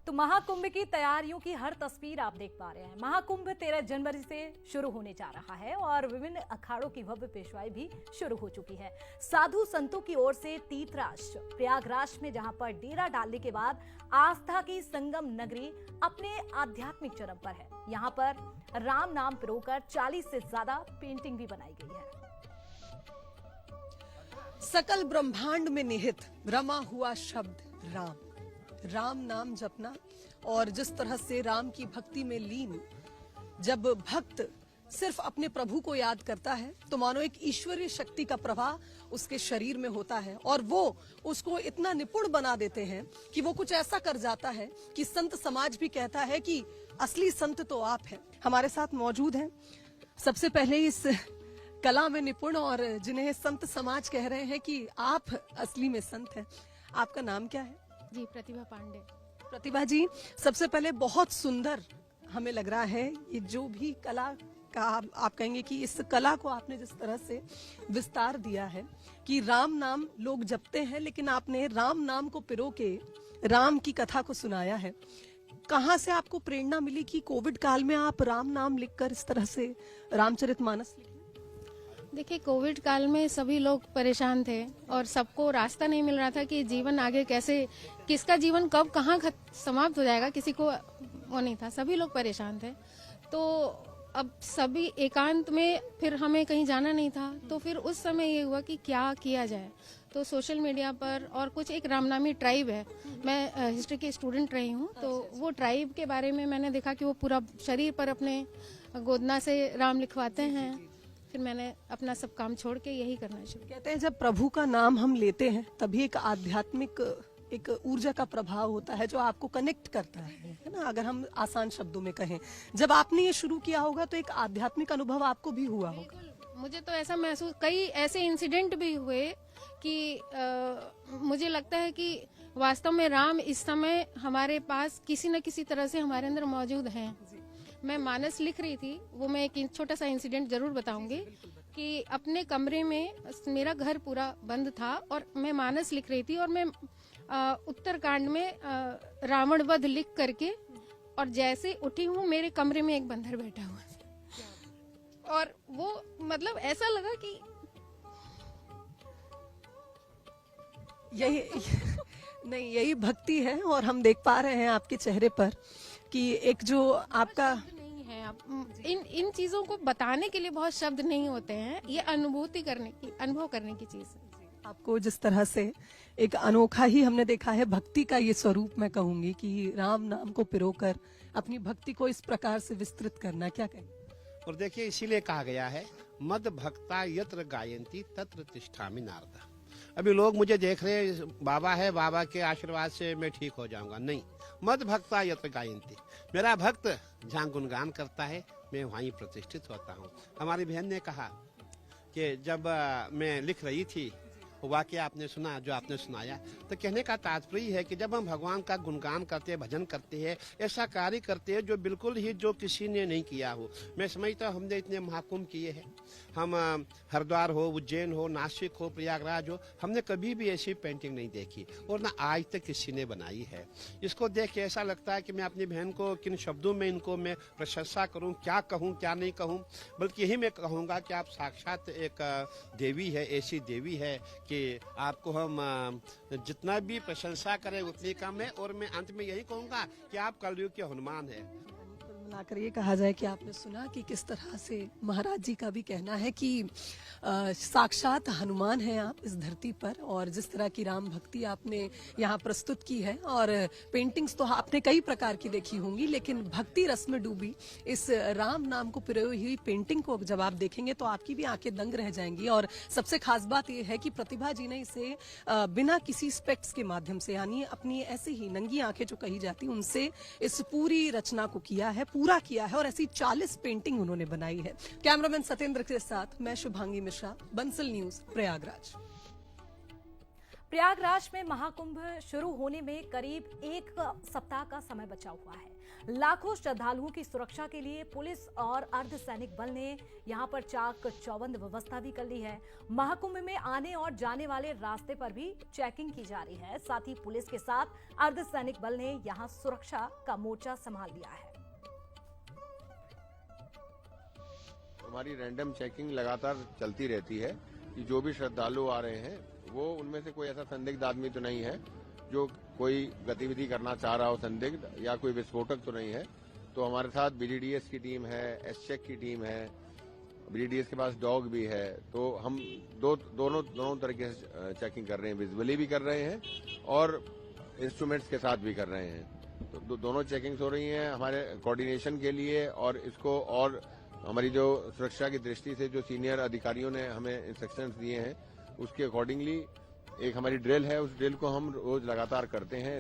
तो महाकुंभ की तैयारियों की हर तस्वीर आप देख पा रहे हैं। महाकुंभ 13 जनवरी से शुरू होने जा रहा है और विभिन्न अखाड़ों की भव्य पेशवाई भी शुरू हो चुकी है। साधु संतों की ओर से तीर्थराज प्रयागराज में, जहां पर डेरा डालने के बाद आस्था की संगम नगरी अपने आध्यात्मिक चरम पर है। यहाँ पर राम नाम पिरोकर 40 से ज्यादा पेंटिंग भी बनाई गई है। सकल ब्रह्मांड में निहित रमा हुआ शब्द राम, राम नाम जपना और जिस तरह से राम की भक्ति में लीन जब भक्त सिर्फ अपने प्रभु को याद करता है तो मानो एक ईश्वरीय शक्ति का प्रवाह उसके शरीर में होता है और वो उसको इतना निपुण बना देते हैं कि वो कुछ ऐसा कर जाता है कि संत समाज भी कहता है कि असली संत तो आप हैं। हमारे साथ मौजूद हैं सबसे पहले इस कला में निपुण और जिन्हें संत समाज कह रहे हैं कि आप असली में संत हैं। आपका नाम क्या है? जी, प्रतिभा पांडे। प्रतिभा जी, सबसे पहले बहुत सुंदर हमें लग रहा है ये जो भी कला का आप कहेंगे कि इस कला को आपने जिस तरह से विस्तार दिया है कि राम नाम लोग जपते हैं, लेकिन आपने राम नाम को पिरो के राम की कथा को सुनाया है। कहाँ से आपको प्रेरणा मिली कि कोविड काल में आप राम नाम लिखकर इस तरह से रामचरितमानस लिखें? देखिए, कोविड काल में सभी लोग परेशान थे और सबको रास्ता नहीं मिल रहा था कि जीवन आगे कैसे, किसका जीवन कब कहाँ समाप्त हो जाएगा, किसी को वो नहीं था। सभी लोग परेशान थे। तो अब सभी एकांत में, फिर हमें कहीं जाना नहीं था, तो फिर उस समय ये हुआ कि क्या किया जाए। तो सोशल मीडिया पर और कुछ एक रामनामी ट्राइब है, मैं हिस्ट्री की स्टूडेंट रही हूँ, तो वो ट्राइब के बारे में मैंने देखा कि वो पूरा शरीर पर अपने गोदना से राम लिखवाते हैं। फिर मैंने अपना सब काम छोड़ के यही करना शुरू। कहते हैं जब प्रभु का नाम हम लेते हैं तभी एक आध्यात्मिक एक ऊर्जा का प्रभाव होता है जो आपको कनेक्ट करता है ना। अगर हम आसान शब्दों में कहें, जब आपने ये शुरू किया होगा तो एक आध्यात्मिक अनुभव आपको भी हुआ होगा। मुझे तो ऐसा महसूस, कई ऐसे इंसिडेंट भी हुए कि मुझे लगता है कि वास्तव में राम इस समय हमारे पास किसी न किसी तरह से हमारे अंदर मौजूद हैं। मैं मानस लिख रही थी, वो मैं एक छोटा सा इंसिडेंट जरूर बताऊंगी कि अपने कमरे में, मेरा घर पूरा बंद था और मैं मानस लिख रही थी और मैं उत्तरकांड में रावण वध लिख करके और जैसे उठी हूँ मेरे कमरे में एक बंदर बैठा हुआ था और वो मतलब ऐसा लगा कि यही भक्ति है और हम देख पा रहे हैं आपके चेहरे पर कि एक जो आपका नहीं है। इन चीजों को बताने के लिए बहुत शब्द नहीं होते हैं, ये अनुभूति करने की, अनुभव करने की चीज है। आपको जिस तरह से एक अनोखा ही हमने देखा है भक्ति का ये स्वरूप, मैं कहूंगी कि राम नाम को पिरोकर अपनी भक्ति को इस प्रकार से विस्तृत करना, क्या कहेंगे? और देखिए, इसीलिए कहा गया है मद भक्ता यत्र गायंती तत्र तिष्ठामि नारद। अभी लोग मुझे देख रहे हैं, बाबा है, बाबा के आशीर्वाद से मैं ठीक हो जाऊंगा, नहीं। मद भक्ता यत्र गायंती, मेरा भक्त जहाँ गुणगान करता है मैं वहीं प्रतिष्ठित होता हूँ। हमारी बहन ने कहा कि जब मैं लिख रही थी वाक्य आपने सुना जो आपने सुनाया, तो कहने का तात्पर्य है कि जब हम भगवान का गुणगान करते हैं, भजन करते हैं, ऐसा कार्य करते हैं जो बिल्कुल ही जो किसी ने नहीं किया हो। मैं समझता हूँ हमने इतने महाकुंभ किए हैं, हम हरिद्वार हो, उज्जैन हो, नासिक हो, प्रयागराज हो, हमने कभी भी ऐसी पेंटिंग नहीं देखी और ना आज तक किसी ने बनाई है। इसको देख के ऐसा लगता है कि मैं अपनी बहन को किन शब्दों में इनको मैं प्रशंसा करूँ, क्या कहूँ क्या नहीं कहूँ, बल्कि यही मैं कहूँगा कि आप साक्षात एक देवी है, ऐसी देवी है कि आपको हम जितना भी प्रशंसा करें उतनी कम है। और मैं अंत में यही कहूंगा कि आप कलयुग के हनुमान हैं। मिलाकर ये कहा जाए कि आपने सुना कि किस तरह से महाराज जी का भी कहना है कि साक्षात हनुमान हैं आप इस धरती पर, और जिस तरह की राम भक्ति आपने यहाँ प्रस्तुत की है और पेंटिंग्स तो आपने कई प्रकार की देखी होंगी, लेकिन भक्ति रस में डूबी इस राम नाम को पिरोई हुई पेंटिंग को जब आप देखेंगे तो आपकी भी आंखें दंग रह जाएंगी। और सबसे खास बात यह है कि प्रतिभा जी ने इसे बिना किसी स्पेक्ट्स के माध्यम से, यानी अपनी ऐसे ही नंगी आंखें जो कही जाती उनसे इस पूरी रचना को किया है, पूरा किया है और ऐसी 40 पेंटिंग उन्होंने बनाई है। कैमरामैन सत्येंद्र के साथ मैं शुभांगी मिश्रा, बंसल न्यूज, प्रयागराज। प्रयागराज में महाकुंभ शुरू होने में करीब एक सप्ताह का समय बचा हुआ है। लाखों श्रद्धालुओं की सुरक्षा के लिए पुलिस और अर्धसैनिक बल ने यहां पर चाक चौबंद व्यवस्था भी कर ली है। महाकुंभ में आने और जाने वाले रास्ते पर भी चेकिंग की जा रही है। साथ ही पुलिस के साथ अर्धसैनिक बल ने यहां सुरक्षा का मोर्चा संभाल लिया है। हमारी रैंडम चेकिंग लगातार चलती रहती है कि जो भी श्रद्धालु आ रहे हैं वो उनमें से कोई ऐसा संदिग्ध आदमी तो नहीं है जो कोई गतिविधि करना चाह रहा हो, संदिग्ध या कोई विस्फोटक तो नहीं है। तो हमारे साथ बीडीडीएस की टीम है, एसचेक की टीम है, बीडीडीएस के पास डॉग भी है। तो हम दोनों तरीके से चेकिंग कर रहे हैं, विजुअली भी कर रहे हैं और इंस्ट्रूमेंट्स के साथ भी कर रहे हैं। तो दोनों चेकिंग्स हो रही हैं हमारे कोऑर्डिनेशन के लिए, और इसको और हमारी जो सुरक्षा की दृष्टि से जो सीनियर अधिकारियों ने हमें इंस्ट्रक्शंस दिए हैं उसके अकॉर्डिंगली एक हमारी ड्रिल है, उस ड्रिल को हम रोज लगातार करते हैं।